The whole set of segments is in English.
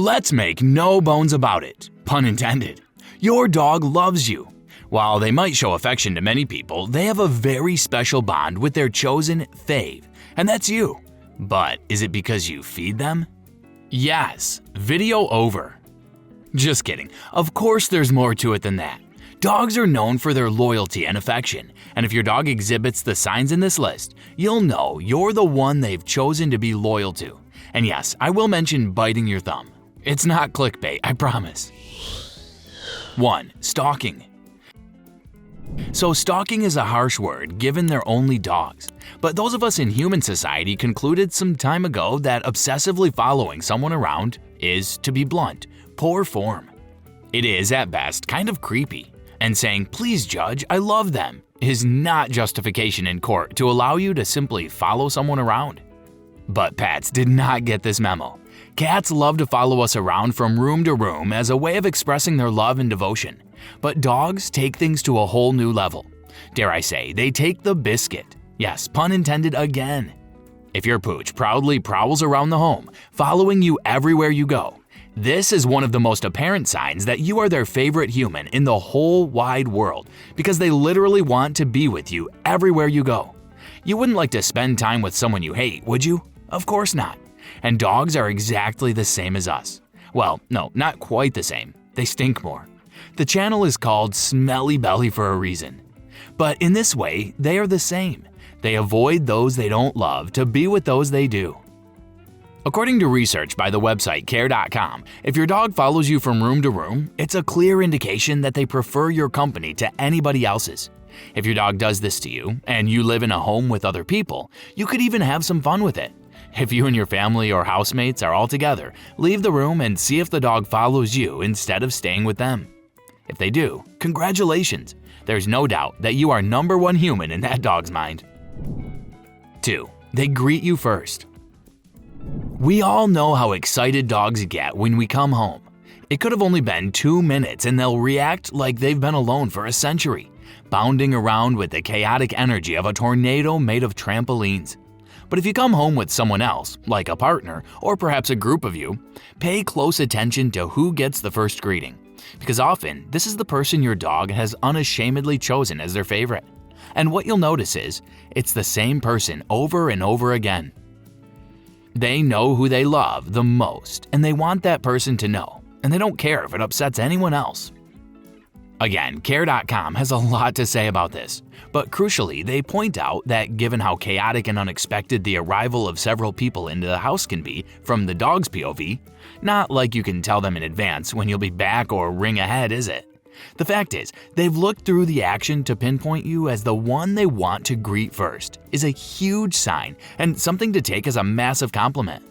Let's make no bones about it, pun intended. Your dog loves you. While they might show affection to many people, they have a very special bond with their chosen fave, and that's you. But is it because you feed them? Yes, video over. Just kidding. Of course there's more to it than that. Dogs are known for their loyalty and affection, and if your dog exhibits the signs in this list, you'll know you're the one they've chosen to be loyal to. And yes, I will mention biting your thumb. It's not clickbait, I promise. 1. Stalking. So stalking is a harsh word given they're only dogs, but those of us in human society concluded some time ago that obsessively following someone around is, to be blunt, poor form. It is, at best, kind of creepy, and saying, "Please judge, I love them," is not justification in court to allow you to simply follow someone around. But pets did not get this memo. Cats love to follow us around from room to room as a way of expressing their love and devotion. But dogs take things to a whole new level. Dare I say, they take the biscuit. Yes, pun intended again. If your pooch proudly prowls around the home, following you everywhere you go, this is one of the most apparent signs that you are their favorite human in the whole wide world, because they literally want to be with you everywhere you go. You wouldn't like to spend time with someone you hate, would you? Of course not. And dogs are exactly the same as us. Well, no, not quite the same. They stink more. The channel is called Smelly Belly for a reason. But in this way, they are the same. They avoid those they don't love to be with those they do. According to research by the website care.com, if your dog follows you from room to room, it's a clear indication that they prefer your company to anybody else's. If your dog does this to you, and you live in a home with other people, you could even have some fun with it. If you and your family or housemates are all together, leave the room and see if the dog follows you instead of staying with them. If they do, congratulations. There's no doubt that you are number one human in that dog's mind. 2. They greet you first. We all know how excited dogs get when we come home. It could have only been 2 minutes and they'll react like they've been alone for a century, bounding around with the chaotic energy of a tornado made of trampolines. But if you come home with someone else, like a partner or perhaps a group of you, pay close attention to who gets the first greeting, because often this is the person your dog has unashamedly chosen as their favorite. And what you'll notice is, it's the same person over and over again. They know who they love the most, and they want that person to know, and they don't care if it upsets anyone else. Again, care.com has a lot to say about this, but crucially, they point out that given how chaotic and unexpected the arrival of several people into the house can be from the dog's POV, not like you can tell them in advance when you'll be back or ring ahead, is it? The fact is, they've looked through the action to pinpoint you as the one they want to greet first is a huge sign and something to take as a massive compliment.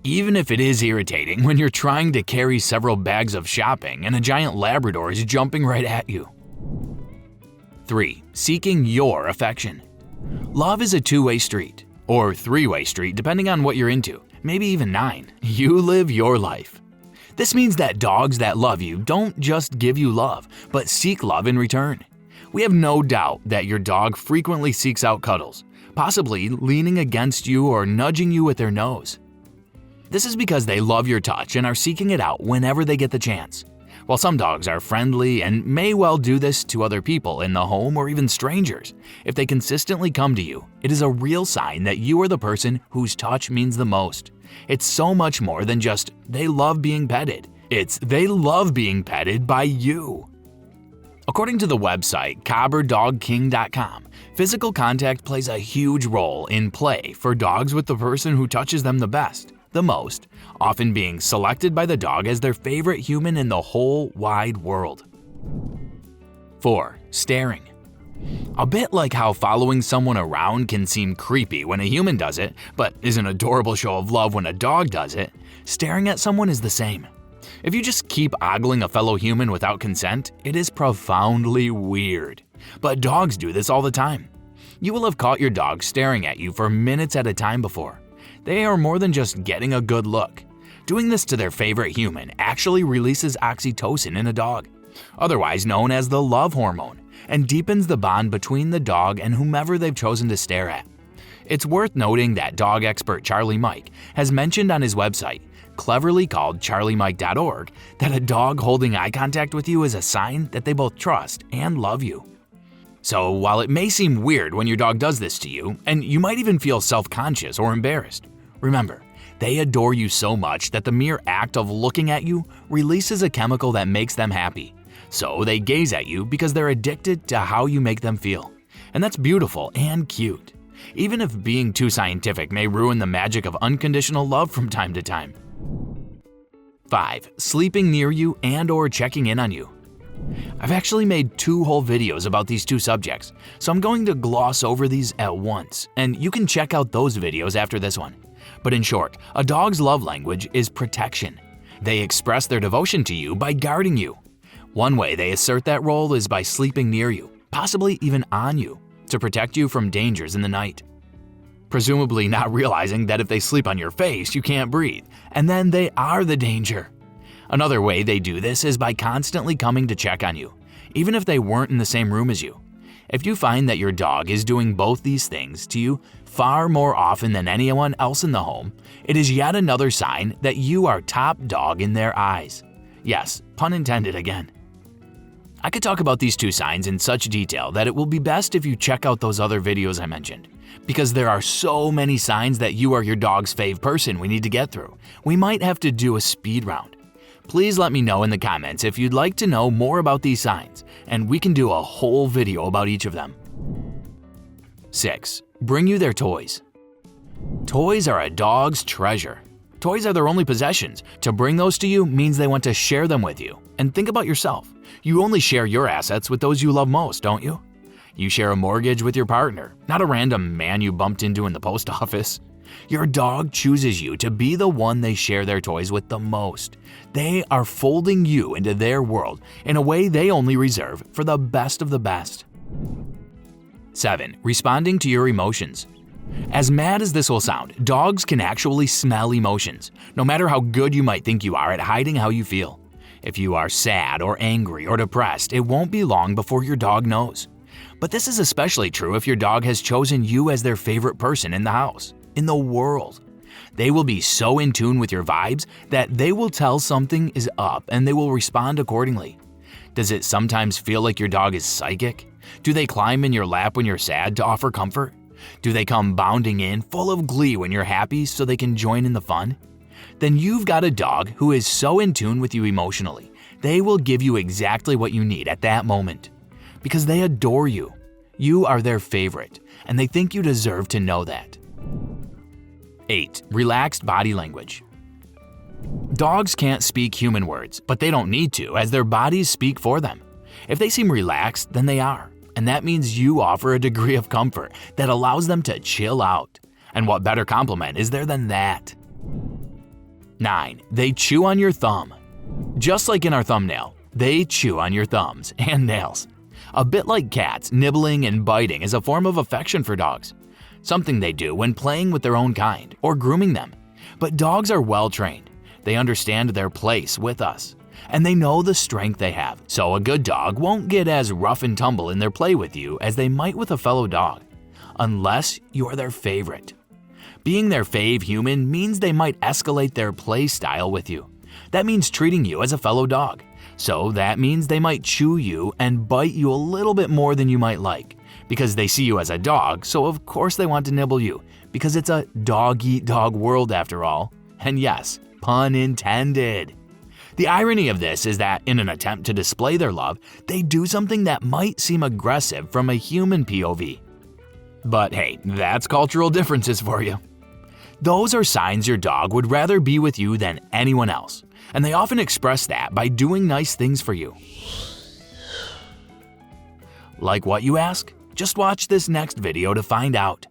Even if it is irritating when you're trying to carry several bags of shopping and a giant Labrador is jumping right at you. 3. Seeking your affection. Love is a two-way street, or three-way street depending on what you're into, maybe even 9. You live your life. This means that dogs that love you don't just give you love, but seek love in return. We have no doubt that your dog frequently seeks out cuddles, possibly leaning against you or nudging you with their nose. This is because they love your touch and are seeking it out whenever they get the chance. While some dogs are friendly and may well do this to other people in the home or even strangers, if they consistently come to you, it is a real sign that you are the person whose touch means the most. It's so much more than just they love being petted. It's they love being petted by you. According to the website cobberdogking.com, physical contact plays a huge role in play for dogs with the person who touches them the best, the most, often being selected by the dog as their favorite human in the whole wide world. 4. Staring. A bit like how following someone around can seem creepy when a human does it, but is an adorable show of love when a dog does it, staring at someone is the same. If you just keep ogling a fellow human without consent, it is profoundly weird. But dogs do this all the time. You will have caught your dog staring at you for minutes at a time before. They are more than just getting a good look. Doing this to their favorite human actually releases oxytocin in a dog, otherwise known as the love hormone, and deepens the bond between the dog and whomever they've chosen to stare at. It's worth noting that dog expert Charlie Mike has mentioned on his website cleverly called charliemike.org, that a dog holding eye contact with you is a sign that they both trust and love you. So while it may seem weird when your dog does this to you, and you might even feel self-conscious or embarrassed, remember, they adore you so much that the mere act of looking at you releases a chemical that makes them happy. So they gaze at you because they're addicted to how you make them feel. And that's beautiful and cute, even if being too scientific may ruin the magic of unconditional love from time to time. 5. Sleeping near you and/or checking in on you. I've actually made 2 whole videos about these 2 subjects, so I'm going to gloss over these at once, and you can check out those videos after this one. But in short, a dog's love language is protection. They express their devotion to you by guarding you. One way they assert that role is by sleeping near you, possibly even on you, to protect you from dangers in the night. Presumably not realizing that if they sleep on your face, you can't breathe, and then they are the danger. Another way they do this is by constantly coming to check on you, even if they weren't in the same room as you. If you find that your dog is doing both these things to you far more often than anyone else in the home, it is yet another sign that you are top dog in their eyes. Yes, pun intended again. I could talk about these 2 signs in such detail that it will be best if you check out those other videos I mentioned, because there are so many signs that you are your dog's fave person we need to get through. We might have to do a speed round. Please let me know in the comments if you'd like to know more about these signs, and we can do a whole video about each of them. 6. Bring you their toys. Toys are a dog's treasure. Toys are their only possessions. To bring those to you means they want to share them with you. And think about yourself. You only share your assets with those you love most, don't you? You share a mortgage with your partner, not a random man you bumped into in the post office. Your dog chooses you to be the one they share their toys with the most. They are folding you into their world in a way they only reserve for the best of the best. 7. Responding to your emotions. As mad as this will sound, dogs can actually smell emotions, no matter how good you might think you are at hiding how you feel. If you are sad or angry or depressed, it won't be long before your dog knows. But this is especially true if your dog has chosen you as their favorite person in the house, in the world. They will be so in tune with your vibes that they will tell something is up and they will respond accordingly. Does it sometimes feel like your dog is psychic? Do they climb in your lap when you're sad to offer comfort? Do they come bounding in full of glee when you're happy so they can join in the fun? Then you've got a dog who is so in tune with you emotionally, they will give you exactly what you need at that moment. Because they adore you. You are their favorite, and they think you deserve to know that. 8. Relaxed body language. Dogs can't speak human words, but they don't need to, as their bodies speak for them. If they seem relaxed, then they are, and that means you offer a degree of comfort that allows them to chill out. And what better compliment is there than that? 9. They chew on your thumb. Just like in our thumbnail, they chew on your thumbs and nails. A bit like cats, nibbling and biting is a form of affection for dogs. Something they do when playing with their own kind or grooming them. But dogs are well trained. They understand their place with us, and they know the strength they have. So a good dog won't get as rough and tumble in their play with you as they might with a fellow dog, unless you are their favorite. Being their fave human means they might escalate their play style with you. That means treating you as a fellow dog. So that means they might chew you and bite you a little bit more than you might like, because they see you as a dog, so of course they want to nibble you, because it's a dog-eat-dog world after all. And yes, pun intended. The irony of this is that in an attempt to display their love, they do something that might seem aggressive from a human POV. But hey, that's cultural differences for you. Those are signs your dog would rather be with you than anyone else, and they often express that by doing nice things for you. Like what, you ask? Just watch this next video to find out.